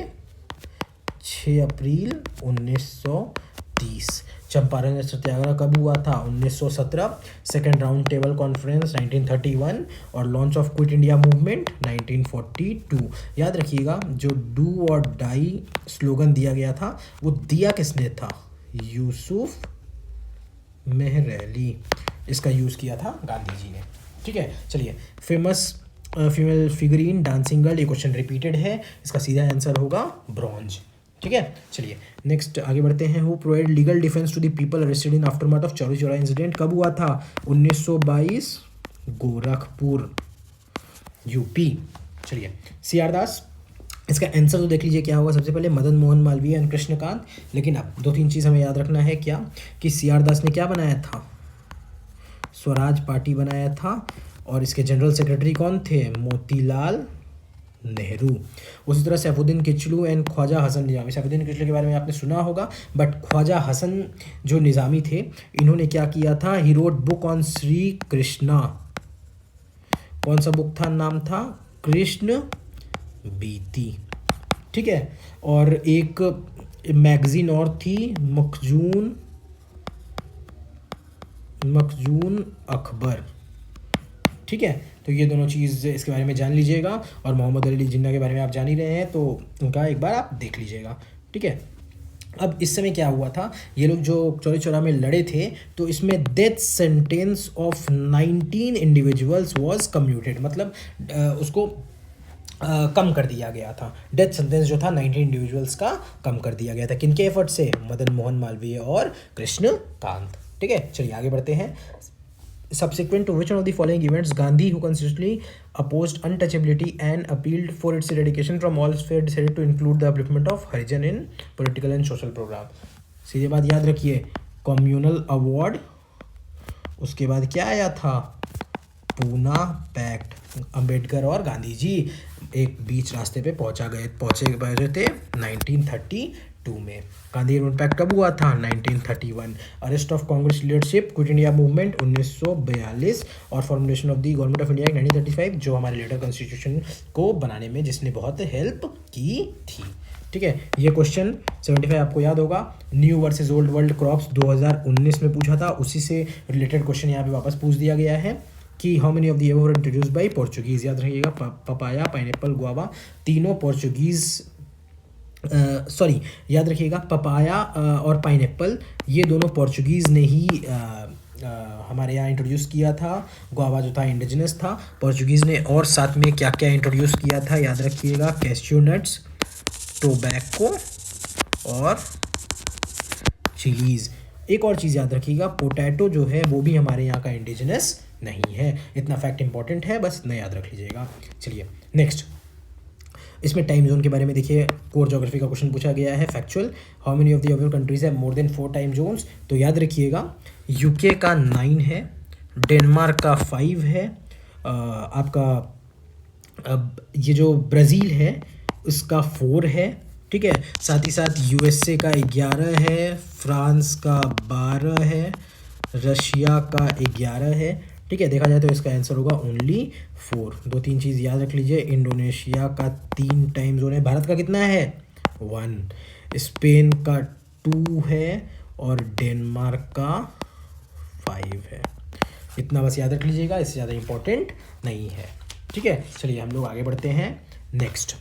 Speaker 1: 6 अप्रैल 1930। चंपारण सत्याग्रह कब हुआ था? 1917। सेकेंड राउंड टेबल कॉन्फ्रेंस 1931 और launch of quit India movement 1942। याद रखिएगा, जो डू और डाई स्लोगन दिया गया था वो दिया किसने था? यूसुफ मेहरैली। इसका यूज़ किया था गांधी जी ने, ठीक है। चलिए, famous female figurine dancing girl, ये क्वेश्चन रिपीटेड है, इसका सीधा आंसर होगा ब्रॉन्ज, ठीक है। चलिए नेक्स्ट आगे बढ़ते हैं। Who provide legal defence to the people arrested in aftermath of Chauri Chaura incident. कब हुआ था? 1922, गोरखपुर, यूपी। चलिए, सी.आर. दास, इसका आंसर तो देख लीजिए क्या होगा। सबसे पहले मदन मोहन मालवीय एंड कृष्णकांत। लेकिन अब 2-3 चीज़ हमें याद रखना है। क्या कि सी.आर. दास ने क्या बनाया था? स्वराज पार्टी बनाया था। और इसके जनरल सेक्रेटरी कौन थे? मोतीलाल नेहरू। उसी तरह सैफुद्दीन किचलू एंड ख्वाजा हसन निज़ामी। सैफुद्दीन किचलू के बारे में आपने सुना होगा, बट ख्वाजा हसन जो निज़ामी थे, इन्होंने क्या किया था? He wrote book on Shri Krishna. कौन सा बुक था? नाम था कृष्ण बीती, ठीक है। और एक मैगजीन और थी, मखजून अकबर, ठीक है। तो ये दोनों चीज़ इसके बारे में जान लीजिएगा। और मोहम्मद अली जिन्ना के बारे में आप जान ही रहे हैं, तो उनका एक बार आप देख लीजिएगा, ठीक है। अब इस समय क्या हुआ था, ये लोग जो चौरी चौरा में लड़े थे, तो इसमें death sentence of 19 individuals was commuted, मतलब उसको कम कर दिया गया था। डेथ सेंटेंस जो था 19 इंडिविजुअल्स का कम कर दिया गया था। किनके एफर्ट से? मदन मोहन मालवीय और कृष्णकांत, ठीक है। चलिए आगे बढ़ते हैं। Subsequent to which one of the following events Gandhi, who consistently opposed untouchability and appealed for its eradication from all spheres, decided to include the upliftment of Harijan in political and social program? सीधे बात याद रखिए, communal award, उसके बाद क्या आया था? Poona pact. Ambedkar और गांधी जी एक बीच रास्ते पे पहुंचे थे 1932 में। गांधी पैक्ट कब हुआ था? 1931। Arrest of Congress leadership, quit India movement 1942 और formulation of the government of India 1935, जो हमारे लेटर कॉन्स्टिट्यूशन को बनाने में जिसने बहुत हेल्प की थी, ठीक है। ये क्वेश्चन 75 आपको याद होगा। New versus old world crops 2019 में पूछा था, उसी से रिलेटेड क्वेश्चन यहाँ पे वापस पूछ दिया गया है कि how many of the above were introduced by Portuguese. याद रखिएगा, पपाया, पाइनएप्पल, गुआवा, तीनों पोर्चुगीज, याद रखिएगा, पपाया और पाइनएप्पल ये दोनों पोर्चुगीज़ ने ही हमारे यहाँ इंट्रोड्यूस किया था। गुआवा जो था इंडिजिनस था पोर्चुगीज़ ने। और साथ में क्या क्या इंट्रोड्यूस किया था, याद रखिएगा, कैश्यू नट्स, टोबैको और चिलीज़। एक और चीज़ याद रखिएगा, पोटैटो जो है वो भी हमारे यहाँ का इंडिजिनस नहीं है। इतना फैक्ट इंपॉर्टेंट है, बस इतना याद रख लीजिएगा। चलिए नेक्स्ट, इसमें टाइम जोन के बारे में देखिए, कोर ज्योग्राफी का क्वेश्चन पूछा गया है, factual. How many of the above countries have more than 4 time zones. तो याद रखिएगा, यूके का 9 है, डेनमार्क का 5 है, आपका ये जो ब्राज़ील है उसका 4 है, ठीक है। साथ ही साथ यूएसए का 11 है, फ्रांस का 12 है, रशिया का 11 है, ठीक है। देखा जाए तो इसका आंसर होगा ओनली 4। 2-3 चीज़ याद रख लीजिए, इंडोनेशिया का 3 टाइम जोन है, भारत का कितना है? 1। स्पेन का 2 है और डेनमार्क का 5 है। इतना बस याद रख लीजिएगा, इससे ज़्यादा इम्पोर्टेंट नहीं है। ठीक है, चलिए हम लोग आगे बढ़ते हैं नेक्स्ट।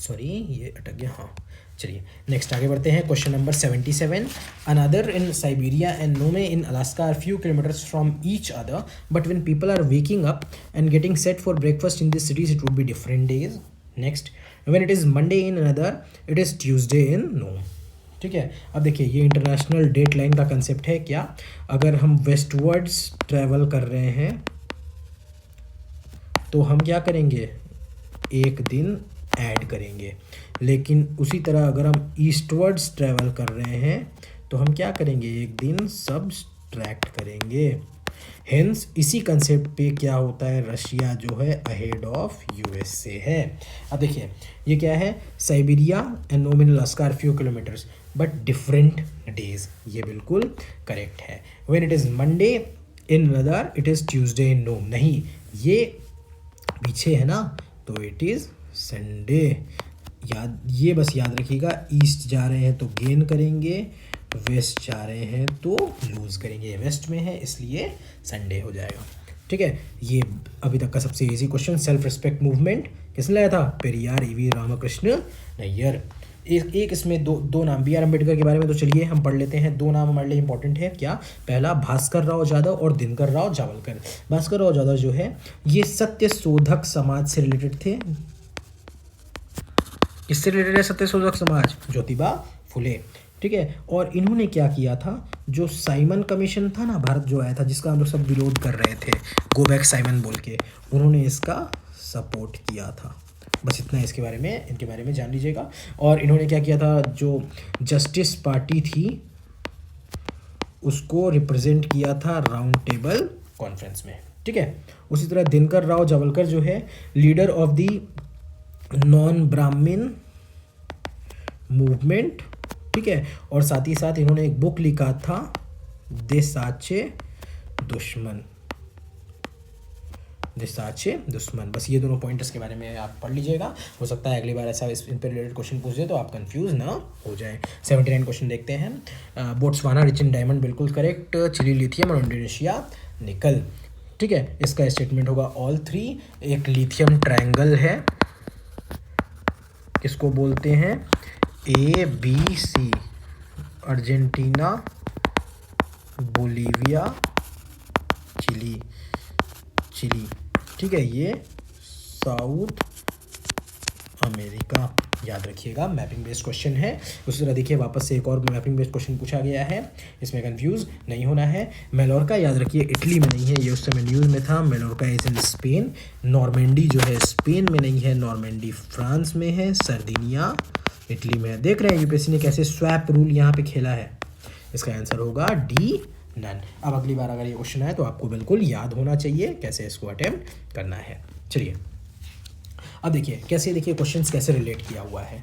Speaker 1: सॉरी ये अटक गया, हाँ चलिए नेक्स्ट आगे बढ़ते हैं। Question number 77, Anadyr in Siberia and Nome in Alaska are few kilometers from each other but when people are waking up and getting set for breakfast in this cities it would be different days. Next, when it is Monday in Anadyr it is Tuesday in Nome. ठीक है, अब देखिए ये international date line का concept है क्या। अगर हम वेस्टवर्ड्स ट्रैवल कर रहे हैं तो हम क्या करेंगे, एक दिन ऐड करेंगे, लेकिन उसी तरह अगर हम ईस्टवर्ड्स ट्रैवल कर रहे हैं तो हम क्या करेंगे, एक दिन सब्सट्रैक्ट करेंगे। हेंस इसी कंसेप्ट पे क्या होता है, रशिया जो है अहेड ऑफ यूएसए है। अब देखिए ये क्या है, Siberia and nominal Alaska are few kilometres but different days, ये बिल्कुल करेक्ट है। When it is Monday in other it is Tuesday in no, नहीं ये पीछे है ना, तो इट इज़ संडे। याद, ये बस याद रखिएगा, ईस्ट जा रहे हैं तो गेन करेंगे, वेस्ट जा रहे हैं तो लूज़ करेंगे। वेस्ट में है इसलिए संडे हो जाएगा। ठीक है, ये अभी तक का सबसे easy question. Self respect movement किसने लाया था, पेरियार ईवी रामकृष्ण नैयर। एक इसमें दो नाम, बी आर अम्बेडकर के बारे में तो चलिए हम पढ़ लेते हैं। दो नाम हमारे लिए इंपॉर्टेंट है क्या, पहला भास्कर राव जाधव और दिनकर राव जावलकर। भास्कर राव जाधव जो है ये सत्य शोधक समाज से रिलेटेड थे। किससे रिलेटेड है सत्य शोधक समाज, ज्योतिबा फुले। ठीक है, और इन्होंने क्या किया था, जो साइमन कमीशन था ना भारत जो आया था, जिसका हम लोग सब विरोध कर रहे थे, गो बैक साइमन बोल के, उन्होंने इसका सपोर्ट किया था। बस इतना इसके बारे में, इनके बारे में जान लीजिएगा। और इन्होंने क्या किया था, जो जस्टिस पार्टी थी उसको रिप्रेजेंट किया था राउंड टेबल कॉन्फ्रेंस में। ठीक है, उसी तरह दिनकर राव जावलकर जो है लीडर ऑफ द नॉन ब्राह्मण मूवमेंट। ठीक है, और साथ ही साथ इन्होंने एक बुक लिखा था देसाचे दुश्मन, देसाचे दुश्मन। बस ये दोनों पॉइंट्स के बारे में आप पढ़ लीजिएगा, हो सकता है अगली बार ऐसा इन पर रिलेटेड क्वेश्चन पूछ दे तो आप कंफ्यूज ना हो जाए। 79 क्वेश्चन देखते हैं। बोट्सवाना रिच इन डायमंड बिल्कुल करेक्ट, चिली लिथियम और इंडोनेशिया निकल। ठीक है, इसका स्टेटमेंट होगा ऑल थ्री। एक लिथियम ट्रायंगल है, किसको बोलते हैं, ABC, अर्जेंटीना, बोलीविया, चिली। ठीक है, ये साउथ अमेरिका। याद रखिएगा, मैपिंग बेस्ड क्वेश्चन है। उसी तरह देखिए वापस से एक और मैपिंग बेस्ड क्वेश्चन पूछा गया है, इसमें कंफ्यूज नहीं होना है। मेलोर्का याद रखिए इटली में नहीं है, ये उस समय न्यूज़ में था। मेलोर्का इज इन स्पेन। नॉर्मेंडी जो है स्पेन में नहीं है, नॉर्मेंडी फ्रांस में है। सर्दिनिया इटली में है। देख रहे हैं यूपीएससी ने कैसे स्वैप रूल यहाँ पे खेला है। इसका आंसर होगा डी, नन। अब अगली बार अगर ये क्वेश्चन आए तो आपको बिल्कुल याद होना चाहिए कैसे इसको अटेम्प्ट करना है। चलिए अब देखिए कैसे, देखिए क्वेश्चंस कैसे रिलेट किया हुआ है।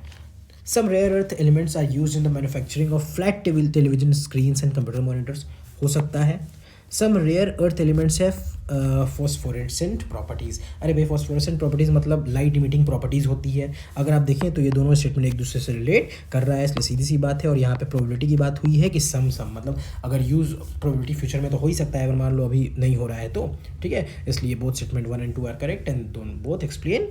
Speaker 1: Some rare earth elements are used in the manufacturing of flat television screens and computer monitors, हो सकता है। सम रेयर अर्थ एलिमेंट्स है फॉस्फोरेसेंट प्रॉपर्टीज़। अरे भाई फॉस्फोरेसेंट प्रॉपर्टीज़ मतलब लाइट इमिटिंग प्रॉपर्टीज़ होती है। अगर आप देखें तो ये दोनों स्टेटमेंट एक दूसरे से रिलेट कर रहा है, इसलिए सीधी सी बात है। और यहाँ पे प्रोबेबिलिटी की बात हुई है कि सम मतलब अगर यूज़ प्रोबेबिलिटी फ्यूचर में तो हो ही सकता है, अगर मान लो अभी नहीं हो रहा है तो। ठीक है, इसलिए both statement 1 and 2 are correct and both explain,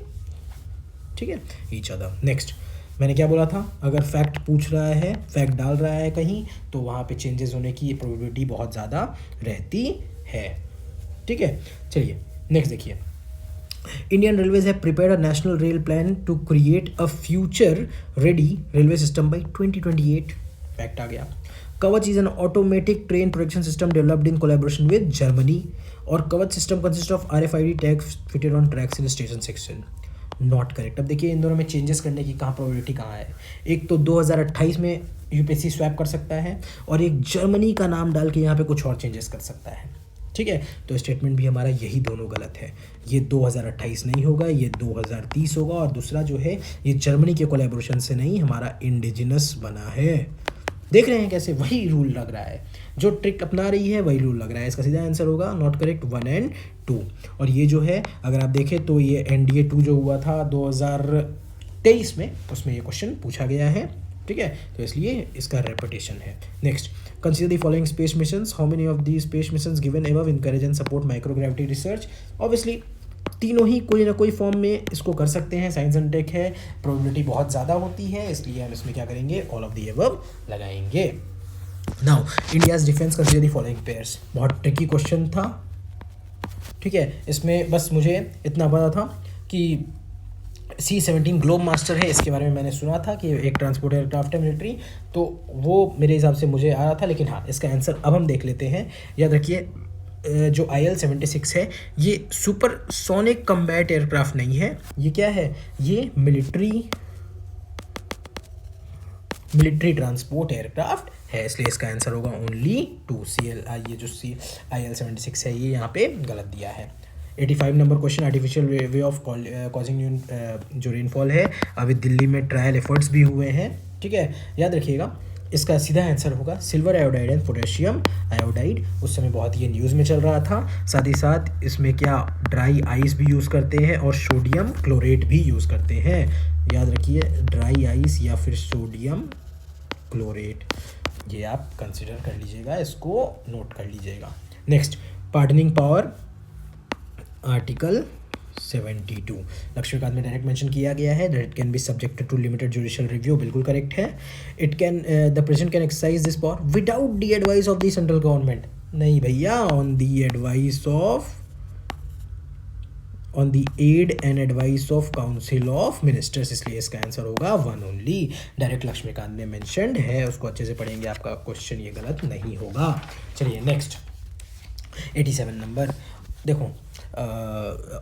Speaker 1: ठीक है, ईच अदर। नेक्स्ट, मैंने क्या बोला था, अगर फैक्ट पूछ रहा है, फैक्ट डाल रहा है कहीं, तो वहाँ पे चेंजेस होने की प्रोबेबिलिटी बहुत ज़्यादा रहती है। ठीक है, चलिए नेक्स्ट देखिए। Indian railways have prepared a national rail plan to create a future ready railway system by 2028। Fact आ गया। Kavach is an automatic train protection system developed in collaboration with Germany, और Kavach system consist of RFID tags fitted on tracks in station section. Not correct. अब देखिए इन दोनों में changes करने की कहाँ प्रोबेबिलिटी कहाँ है। एक तो 2028 में यूपीएससी स्वैप कर सकता है, और एक जर्मनी का नाम डाल के यहाँ पे कुछ और चेंजेस कर सकता है। ठीक है, तो स्टेटमेंट भी हमारा यही दोनों गलत है। ये 2028 नहीं होगा, ये 2030 होगा। और दूसरा जो है ये जर्मनी के कोलैबोरेशन से नहीं, हमारा इंडिजिनस बना है। देख रहे हैं कैसे वही रूल लग रहा है, जो ट्रिक अपना रही है वही रूल लग रहा है। इसका सीधा आंसर होगा नॉट करेक्ट 1 and 2। और ये जो है अगर आप देखें तो ये NDA 2 जो हुआ था 2023 में, उसमें ये क्वेश्चन पूछा गया है। ठीक है, तो इसलिए इसका रेपिटेशन है। Next, consider the following space missions, how many of the space missions given above encourage and support microgravity research. Obviously तीनों ही कोई ना कोई फॉर्म में इसको कर सकते हैं, साइंस एंड टेक है, प्रोबेबिलिटी बहुत ज़्यादा होती है, इसलिए हम इसमें क्या करेंगे, ऑल ऑफ दी अबव लगाएंगे। Now India's defence consider the following pairs, बहुत ट्रिकी क्वेश्चन था, ठीक है, इसमें बस मुझे इतना पता था कि C-17 ग्लोब मास्टर है, इसके बारे में मैंने सुना था कि एक ट्रांसपोर्ट एयरक्राफ्ट है मिलिट्री, तो वो मेरे हिसाब से मुझे आ रहा था, लेकिन हाँ इसका आंसर अब हम देख लेते हैं। याद रखिए जो IL-76 है ये सुपर सोनिक कम्बैट एयरक्राफ्ट नहीं है, ये क्या है, ये मिलिट्री ट्रांसपोर्ट एयरक्राफ्ट है, इसलिए इसका आंसर होगा ओनली 2 CL। ये जो IL-76 है ये यहाँ पे गलत दिया है। 85 number question, artificial way of causing जो रेनफॉल है, अभी दिल्ली में ट्रायल एफर्ट्स भी हुए हैं, ठीक है, याद रखिएगा इसका सीधा आंसर होगा silver iodide and potassium iodide. उस समय बहुत ये न्यूज़ में चल रहा था, साथ ही साथ इसमें क्या ड्राई आइस भी यूज़ करते हैं और सोडियम क्लोरेट भी यूज़ करते हैं, याद रखिए ड्राई आइस या फिर सोडियम क्लोरेट, ये आप कंसिडर कर लीजिएगा, इसको नोट कर लीजिएगा। Next, pardoning power article 72 Laxmikanth में डायरेक्ट मेंशन किया गया है that it can be subjected to limited judicial review, बिल्कुल करेक्ट है। It can the president can exercise this power without the advice of the central government, नहीं भैया, on the advice of on the aid and advice of council of ministers, इसलिए इसका answer होगा 1 only. Direct Laxmikant में mentioned है, उसको अच्छे से पढ़ेंगे, आपका क्वेश्चन ये गलत नहीं होगा। चलिए नेक्स्ट 87 नंबर देखो,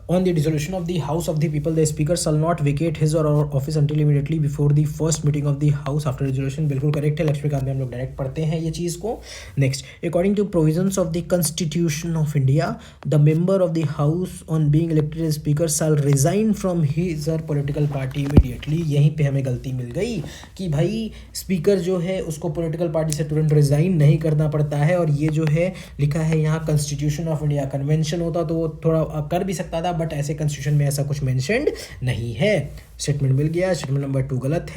Speaker 1: on the dissolution of the House of the People, the Speaker shall not vacate his or her office until immediately before the first meeting of the House after dissolution, बिल्कुल correct है, लक्ष्मीकांत में हम लोग direct पढ़ते हैं ये चीज़ को। Next, according to provisions of the Constitution of India, the member of the House on being elected as Speaker shall resign from his or political party immediately। यहीं पे हमें गलती मिल गई कि भाई स्पीकर जो है उसको पॉलिटिकल पार्टी से तुरंत रिज़ाइन नहीं करना पड़ता है, और ये जो है लिखा है यहाँ कॉन्स्टिट्यूशन ऑफ इंडिया, कन्वेंशन होता तो वो थोड़ा कर भी सकता था, बट ऐसे कॉन्स्टिट्यूशन में ऐसा कुछ मेंशन्ड नहीं है। स्टेटमेंट मिल गया, स्टेटमेंट नंबर 2 गलत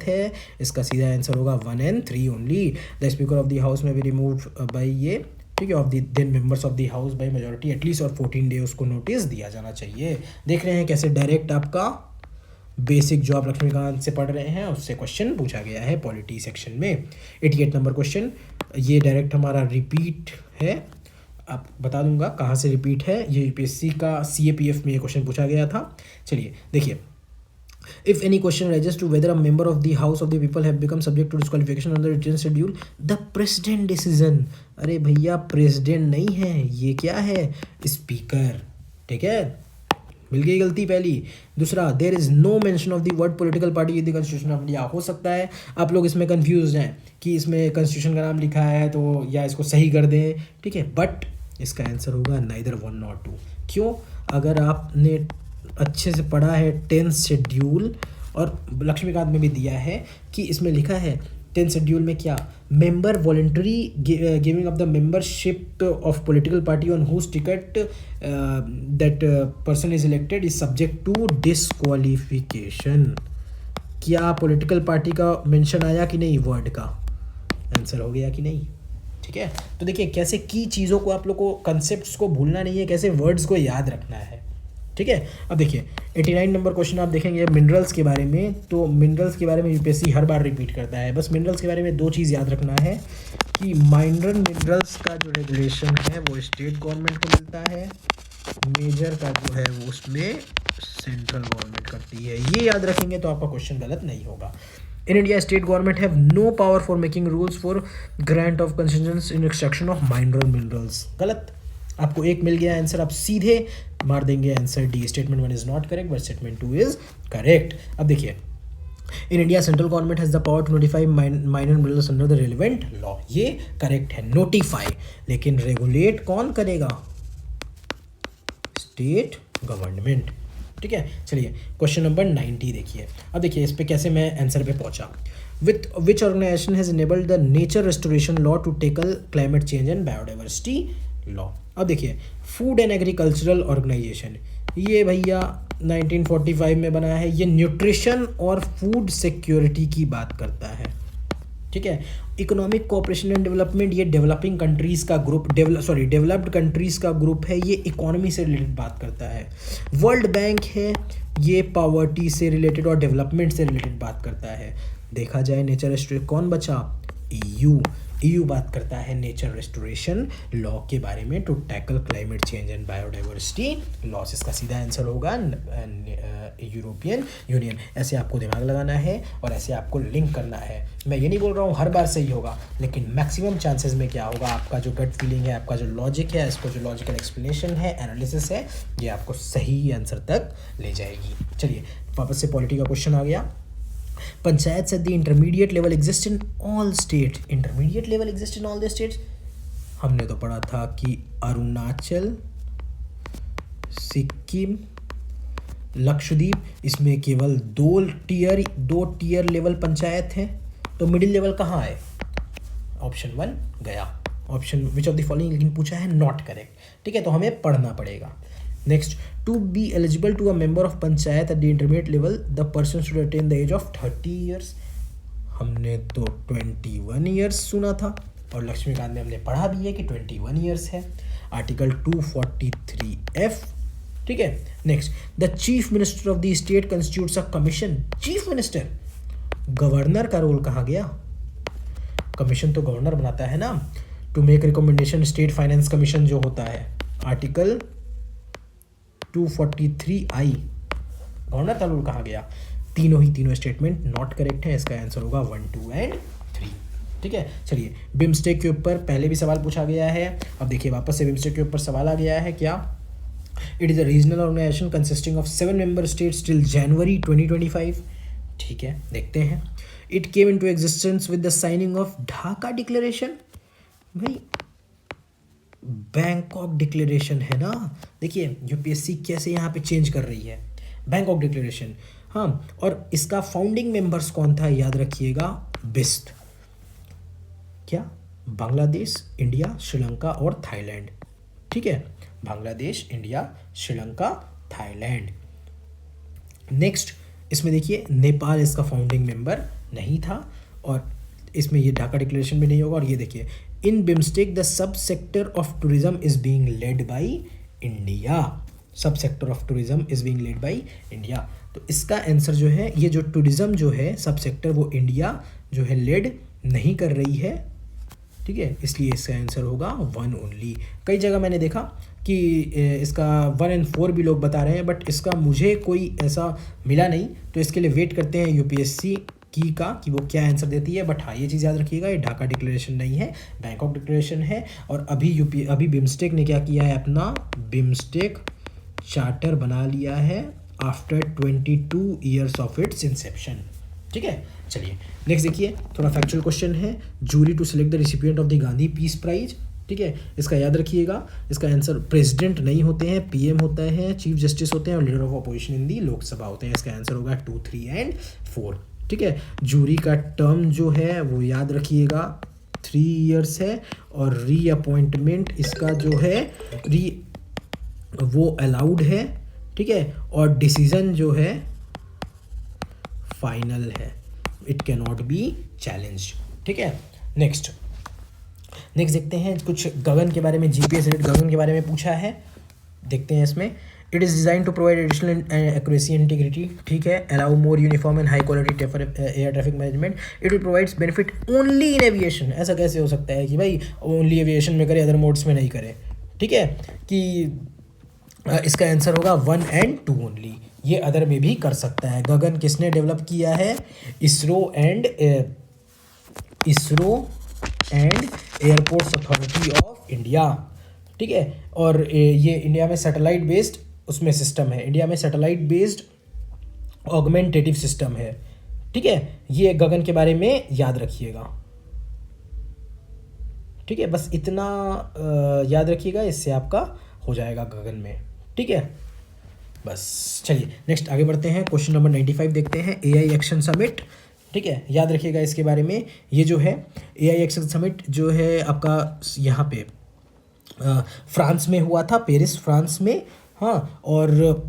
Speaker 1: है, इसका सीधा आंसर होगा 1 and 3 only. The speaker of the house may be removed by ये, ठीक है, of the then members of the house by majority at least, और 14 डे उसको नोटिस दिया जाना चाहिए। देख रहे हैं कैसे डायरेक्ट आपका बेसिक जो आप लक्ष्मीकांत से पढ़ रहे हैं उससे क्वेश्चन पूछा गया है पॉलिटी सेक्शन में। 88 नंबर क्वेश्चन, ये डायरेक्ट हमारा रिपीट है, आप बता दूंगा कहाँ से रिपीट है, ये यूपीएससी का CAPF में ये क्वेश्चन पूछा गया था। चलिए देखिए, if any question raises to whether a member of the house of the people have become subject to disqualification under written schedule the president decision, अरे भैया प्रेसिडेंट नहीं है, ये क्या है, स्पीकर, ठीक है, मिल गई गलती पहली। दूसरा, there is no mention of the word political party in the constitution of India. हो सकता है आप लोग इसमें कंफ्यूज हैं कि इसमें कॉन्स्टिट्यूशन का नाम लिखा है तो या इसको सही कर दें, ठीक है, बट इसका आंसर होगा नाइदर 1 nor 2। क्यों, अगर आपने अच्छे से पढ़ा है 10th शेड्यूल, और लक्ष्मीकांत में भी दिया है कि इसमें लिखा है 10th शेड्यूल में क्या, member voluntary giving of the membership of political party on whose ticket that person is elected is subject to disqualification. क्या पॉलिटिकल पार्टी का मेंशन आया कि नहीं, वर्ड का आंसर हो गया कि नहीं, ठीक है। तो देखिए कैसे की चीज़ों को आप लोग को, कंसेप्ट्स को भूलना नहीं है, कैसे वर्ड्स को याद रखना है, ठीक है। अब देखिए 89 नंबर क्वेश्चन आप देखेंगे मिनरल्स के बारे में, तो मिनरल्स के बारे में यूपीएससी हर बार रिपीट करता है, बस मिनरल्स के बारे में 2 चीज़ याद रखना है कि माइनर मिनरल्स का जो रेगुलेशन है वो स्टेट गवर्नमेंट को मिलता है, मेजर का जो है वो उसमें सेंट्रल गवर्नमेंट करती है, ये याद रखेंगे तो आपका क्वेश्चन गलत नहीं होगा। In India, state government have no power for making rules for grant of concessions in extraction of mineral minerals। गलत, आपको एक मिल गया आंसर, आप सीधे मार देंगे answer D. Statement 1 is not correct but statement 2 is correct. अब देखिए, in India central government has the power to notify minor minerals under the relevant law, ये करेक्ट है, नोटिफाई, लेकिन रेगुलेट कौन करेगा, स्टेट गवर्नमेंट, ठीक है। चलिए क्वेश्चन नंबर 90 देखिए, अब देखिए इस पे कैसे मैं आंसर पे पहुंचा। With which organisation has enabled the nature restoration law to tackle climate change and biodiversity law. अब देखिए, फूड एंड एग्रीकल्चरल ऑर्गेनाइजेशन, ये भैया 1945 में बना है। ये न्यूट्रिशन और फूड सिक्योरिटी की बात करता है, ठीक है। इकोनॉमिक कोऑपरेशन एंड डेवलपमेंट, ये डेवलपिंग कंट्रीज़ का ग्रुप, डेवलप्ड कंट्रीज़ का ग्रुप है, ये इकोनॉमी से रिलेटेड बात करता है। वर्ल्ड बैंक है, ये पॉवर्टी से रिलेटेड और डेवलपमेंट से रिलेटेड बात करता है। देखा जाए नेचर रेस्टोरेशन कौन बचा, ईयू बात करता है नेचर रेस्टोरेशन लॉ के बारे में, to tackle climate change and biodiversity loss. इसका सीधा आंसर होगा यूरोपियन यूनियन। ऐसे आपको दिमाग लगाना है और ऐसे आपको लिंक करना है। मैं ये नहीं बोल रहा हूँ हर बार सही होगा, लेकिन मैक्सिमम चांसेस में क्या होगा, आपका जो गट फीलिंग है, आपका जो लॉजिक है, इसको जो लॉजिकल एक्सप्लेनेशन है, एनालिसिस है, ये आपको सही आंसर तक ले जाएगी। चलिए वापस से पॉलिटी का क्वेश्चन आ गया। Panchayat at the intermediate level exist in all states। intermediate level exist in all the states, हमने तो पढ़ा था कि अरुणाचल, सिक्किम, लक्षद्वीप, इसमें केवल दो टीयर लेवल पंचायत हैं। तो मिडिल लेवल कहाँ है, ऑप्शन 1 गया। Option which of the following, लेकिन पूछा है नॉट करेक्ट, ठीक है, तो हमें पढ़ना पड़ेगा। Next, to be eligible to a member of panchayat at the intermediate level the person should attain the age of 30 years. हमने तो 21 ईयर्स सुना था, और लक्ष्मीकांत में हमने पढ़ा भी है कि 21 ईयर्स है। आर्टिकल 243F, ठीक है। Next, the chief minister of the state constitutes a commission. Chief minister, governor का रोल कहाँ गया, कमीशन तो गवर्नर बनाता है ना। To make recommendation, state finance commission जो होता है, आर्टिकल 243I, गवर्नर का रोल कहाँ गया। तीनों स्टेटमेंट नॉट करेक्ट है, इसका आंसर होगा 1, 2 एंड 3, ठीक है। चलिए बिम्स्टेक के ऊपर पहले भी सवाल पूछा गया है, अब देखिए वापस से बिम्स्टेक के ऊपर सवाल आ गया है क्या। It is a regional organisation consisting of 7 member states till January 2025, ठीक है, देखते हैं। It came into existence with the signing of Dhaka declaration. भाई बैंकॉक डिक्लेरेशन है ना, देखिए यूपीएससी कैसे यहाँ पे चेंज कर रही है, बैंकॉक डिक्लेरेशन, हाँ। और इसका फाउंडिंग मेंबर्स कौन था, याद रखिएगा, बिस्ट, क्या, बांग्लादेश, इंडिया, श्रीलंका और थाईलैंड, ठीक है, Bangladesh, India, Sri Lanka, Thailand. Next, इसमें देखिए नेपाल इसका फाउंडिंग मेंबर नहीं था, और इसमें ये ढाका डिक्लेरेशन भी नहीं होगा। और ये देखिए, in BIMSTEC the sub sector of tourism is being led by India, sub sector of tourism is being led by India. तो इसका आंसर जो है, ये जो टूरिज्म जो है सब सेक्टर, वो इंडिया जो है लेड नहीं कर रही है, ठीक है, इसलिए इसका आंसर होगा 1 ओनली। कई जगह मैंने देखा कि इसका 1 और 4 भी लोग बता रहे हैं, बट इसका मुझे कोई ऐसा मिला नहीं, तो इसके लिए वेट करते हैं यूपीएससी कि वो क्या आंसर देती है। बट हाँ, ये चीज़ याद रखिएगा, ये ढाका डिक्लेरेशन नहीं है, बैंकॉक डिक्लेरेशन है। और अभी बिम्स्टेक ने क्या किया है, अपना बिम्स्टेक चार्टर बना लिया है after 22 years of its inception, ठीक है। चलिए नेक्स्ट देखिए, थोड़ा फैक्चुअल क्वेश्चन है। Jury to select the recipient of the Gandhi peace prize, ठीक है, इसका याद रखिएगा, इसका आंसर प्रेसिडेंट नहीं होते हैं, पीएम होता है, चीफ जस्टिस होते हैं, और लीडर ऑफ अपोजिशन इन दी लोकसभा होते हैं। इसका आंसर होगा 2, 3 एंड 4, ठीक है। जूरी का टर्म जो है वो याद रखिएगा 3 ईयर्स है, और रीअपॉइंटमेंट इसका जो है वो अलाउड है, ठीक है, और डिसीजन जो है फाइनल है, it can not be challenged, ठीक है। नेक्स्ट देखते हैं कुछ गगन के बारे में, जीपीएस गगन के बारे में पूछा है, देखते हैं इसमें। It is design to provide additional accuracy and integrity, ठीक है, allow more uniform and high quality air traffic management. It will provides benefit only in aviation. ऐसा कैसे हो सकता है कि भाई ओनली एविएशन में करे, अदर मोड्स में नहीं करे, ठीक है, कि इसका आंसर होगा 1 एंड 2 ओनली। ये अदर में भी कर सकता है। गगन किसने डेवलप किया है, ISRO and airports authority of India, ठीक है। और ये इंडिया में सैटेलाइट बेस्ड उसमें सिस्टम है, इंडिया में सैटेलाइट बेस्ड ऑगमेंटेटिव सिस्टम है, ठीक है। ये गगन के बारे में याद रखिएगा, ठीक है, बस इतना याद रखिएगा, इससे आपका हो जाएगा गगन में, ठीक है। बस चलिए नेक्स्ट आगे बढ़ते हैं। क्वेश्चन नंबर 95 देखते हैं, एआई एक्शन समिट, ठीक है, याद रखिएगा इसके बारे में। ये जो है एआई एक्शन समिट जो है आपका यहाँ पे फ्रांस में हुआ था, पेरिस फ्रांस में, हाँ, और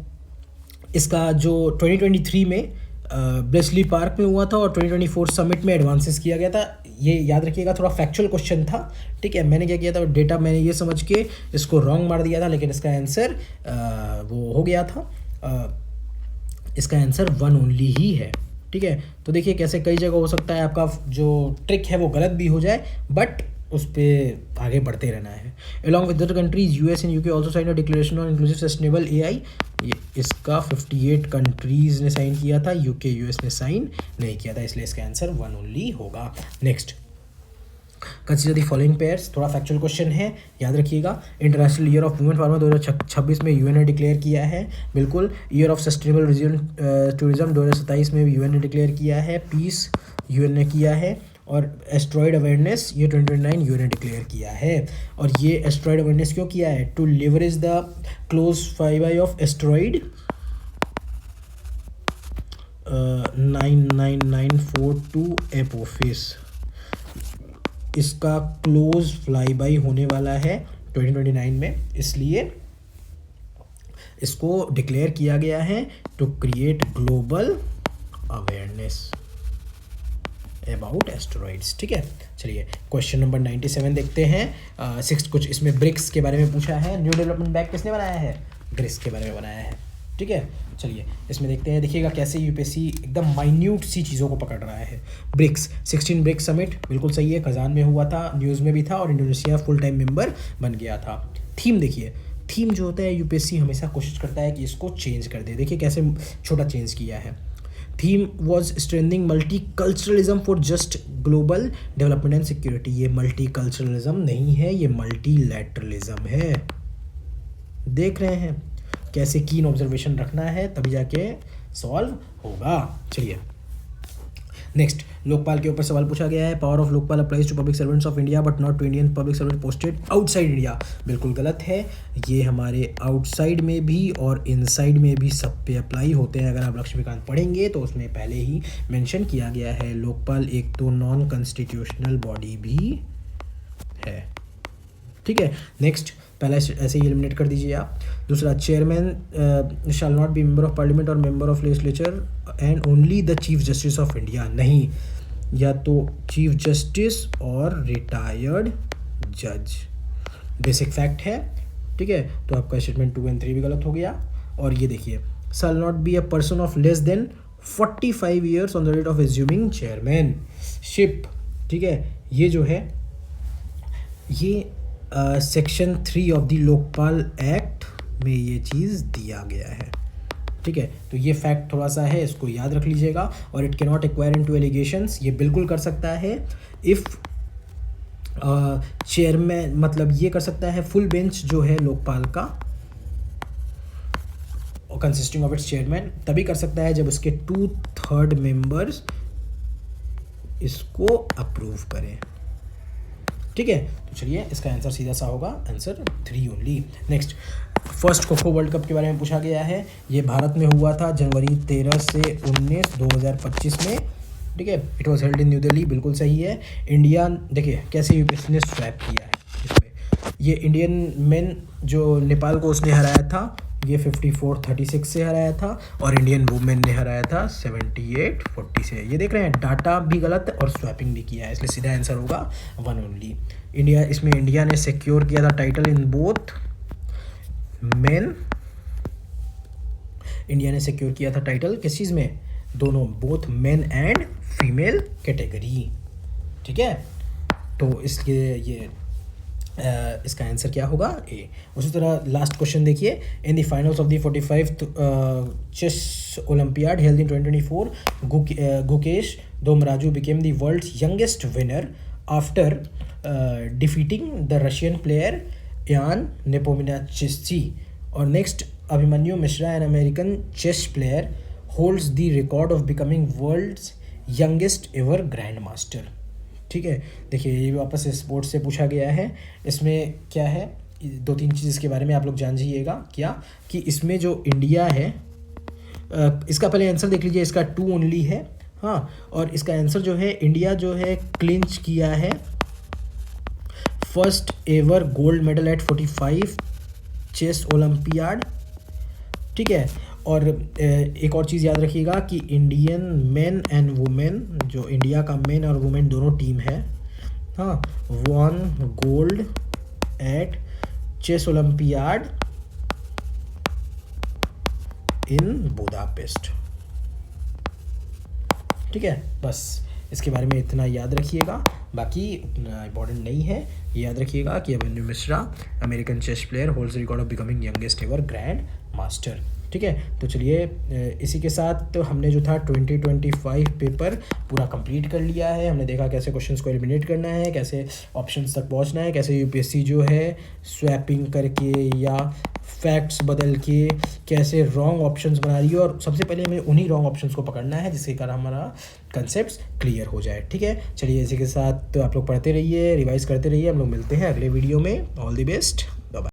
Speaker 1: इसका जो 2023 में ब्लेसली पार्क में हुआ था और 2024 समिट में एडवांसेस किया गया था। ये याद रखिएगा, थोड़ा फैक्चुअल क्वेश्चन था, ठीक है। मैंने क्या किया था, डेटा मैंने ये समझ के इसको रॉन्ग मार दिया था, लेकिन इसका आंसर वो हो गया था। इसका आंसर 1 ओनली ही है, ठीक है। तो देखिए कैसे कई जगह हो सकता है आपका जो ट्रिक है वो गलत भी हो जाए, बट उस पर आगे बढ़ते रहना है। Along with other countries US and UK also sign a declaration on inclusive sustainable AI. ये इसका 58 कंट्रीज ने साइन किया था, यूके यूएस ने साइन नहीं किया था, इसलिए इसका आंसर 1 ओनली होगा। Next, consider the following pairs. थोड़ा फैक्चुअल क्वेश्चन है, याद रखिएगा। International year of women farmer 2026 में यूएन ने डिक्लेयर किया है, बिल्कुल। ईयर ऑफ सस्टेनेबल टूरिज्म 2027 में यूएन ने डिक्लेयर किया है। पीस यूएन ने किया है, और एस्ट्रॉयड अवेयरनेस ये 2029 यूएन ने डिक्लेयर किया है। और ये एस्ट्रॉयड अवेयरनेस क्यों किया है? To leverage the close flyby of asteroid 99942 Apophis. इसका क्लोज फ्लाई बाई होने वाला है 2029 में, इसलिए इसको डिक्लेयर किया गया है to create global awareness about asteroids, ठीक है। चलिए क्वेश्चन नंबर 97 देखते हैं। सिक्स कुछ इसमें ब्रिक्स के बारे में पूछा है। न्यू डेवलपमेंट बैंक किसने बनाया है? ग्रिक्स के बारे में बनाया है, ठीक है। चलिए इसमें देखते हैं, देखिएगा कैसे यूपीएससी एकदम माइन्यूट सी चीज़ों को पकड़ रहा है। ब्रिक्स 16 ब्रिक्स समिट बिल्कुल सही है, कजान में हुआ था, न्यूज़ में भी था, और इंडोनेशिया फुल टाइम मेंबर बन गया था। थीम देखिए, थीम जो होता है यूपीएससी हमेशा कोशिश करता है कि इसको चेंज कर दे। देखिए कैसे छोटा चेंज किया है। Theme was strengthening multi culturalism for just global development and security. ये मल्टी कल्चरलिज्म नहीं है, ये मल्टीलैटरलिज्म है। देख रहे हैं कैसे कीन ऑब्जर्वेशन रखना है, तभी जाके सॉल्व होगा। चलिए नेक्स्ट, लोकपाल के ऊपर सवाल पूछा गया है। Power of Lokpal applies to public servants of India but not to Indian public servant posted outside India. बिल्कुल गलत है, ये हमारे आउटसाइड में भी और इनसाइड में भी सब पे अप्लाई होते हैं। अगर आप लक्ष्मीकांत पढ़ेंगे तो उसमें पहले ही मेंशन किया गया है। लोकपाल एक तो नॉन कॉन्स्टिट्यूशनल बॉडी भी है, ठीक है। नेक्स्ट, पहला ऐसे ही एलिमिनेट कर दीजिए आप। दूसरा, chairman shall not be member of parliament or member of legislature and only the chief justice of India. नहीं, या तो चीफ जस्टिस और रिटायर्ड जज, बेसिक फैक्ट है, ठीक है। तो आपका स्टेटमेंट 2 और 3 भी गलत हो गया। और ये देखिए, shall not be a person of less than 45 years on the date of assuming chairmanship, ठीक है। ये जो है ये section 3 of the Lokpal act में ये चीज़ दिया गया है, ठीक है। तो ये फैक्ट थोड़ा सा है, इसको याद रख लीजिएगा। और it can not acquire into allegations, ये बिल्कुल कर सकता है इफ़ चेयरमैन, मतलब ये कर सकता है फुल बेंच जो है लोकपाल का कंसिस्टिंग ऑफ इट्स चेयरमैन, तभी कर सकता है जब उसके 2/3 मेंबर्स इसको अप्रूव करें, ठीक है। तो चलिए इसका आंसर सीधा सा होगा, आंसर 3 ओनली। नेक्स्ट, फर्स्ट खो वर्ल्ड कप के बारे में पूछा गया है। ये भारत में हुआ था जनवरी 13 से 19 2025 में, ठीक है। It was held in new Delhi, बिल्कुल सही है। इंडिया, देखिए कैसे यूपीएससी ने स्वैप किया है इसमें। ये इंडियन मेन जो नेपाल को उसने हराया था, ये 54-36 से हराया था, और इंडियन वुमेन ने हराया था 78-40 से। ये देख रहे हैं, डाटा भी गलत है और स्वैपिंग भी किया है, इसलिए सीधा आंसर होगा 1 ओनली। इंडिया, इसमें इंडिया ने सिक्योर किया था title in both men, India ने सिक्योर किया था टाइटल किस चीज़ में? दोनों, both men and female category, ठीक है। तो इसलिए ये इसका आंसर क्या होगा? ए। उसी तरह लास्ट क्वेश्चन देखिए, in the finals of the 45th chess olympiad held in 2024 Gukesh Dommaraju became the world's youngest winner after defeating the Russian player Ian Nepomniachtchi. और next, Abhimanyu Mishra an American chess player holds the record of becoming world's youngest ever grandmaster, ठीक है। देखिए ये वापस sports से पूछा गया है। इसमें क्या है, 2-3 चीज़ इसके बारे में आप लोग जान जाइएगा। क्या कि इसमें जो इंडिया है, इसका पहले आंसर देख लीजिए, इसका 2 ओनली है, हाँ। और इसका आंसर जो है, इंडिया जो है क्लिंच किया है first ever gold medal at 45 chess Olympiad, ठीक है। और एक और चीज़ याद रखिएगा कि इंडियन मेन एंड वुमेन, जो इंडिया का मेन और वुमेन दोनों टीम है, हाँ, won gold at chess Olympiad in Budapest. ठीक है, बस इसके बारे में इतना याद रखिएगा, बाकी उतना इम्पोर्टेंट नहीं है। याद रखिएगा कि Abhimanyu Mishra American chess player holds record of becoming youngest ever grandmaster. ठीक है, तो चलिए इसी के साथ तो हमने जो था 2025 पेपर पूरा कंप्लीट कर लिया है। हमने देखा कैसे क्वेश्चंस को एलिमिनेट करना है, कैसे ऑप्शंस तक पहुंचना है, कैसे यूपीएससी जो है स्वैपिंग करके या फैक्ट्स बदल के कैसे रॉन्ग ऑप्शंस बना रही है, और सबसे पहले हमें उन्हीं रॉन्ग ऑप्शंस को पकड़ना है जिसके कारण हमारा कंसेप्ट क्लियर हो जाए। ठीक है, चलिए इसी के साथ तो आप लोग पढ़ते रहिए, रिवाइज करते रहिए। हम लोग मिलते हैं अगले वीडियो में। All the best, bye bye.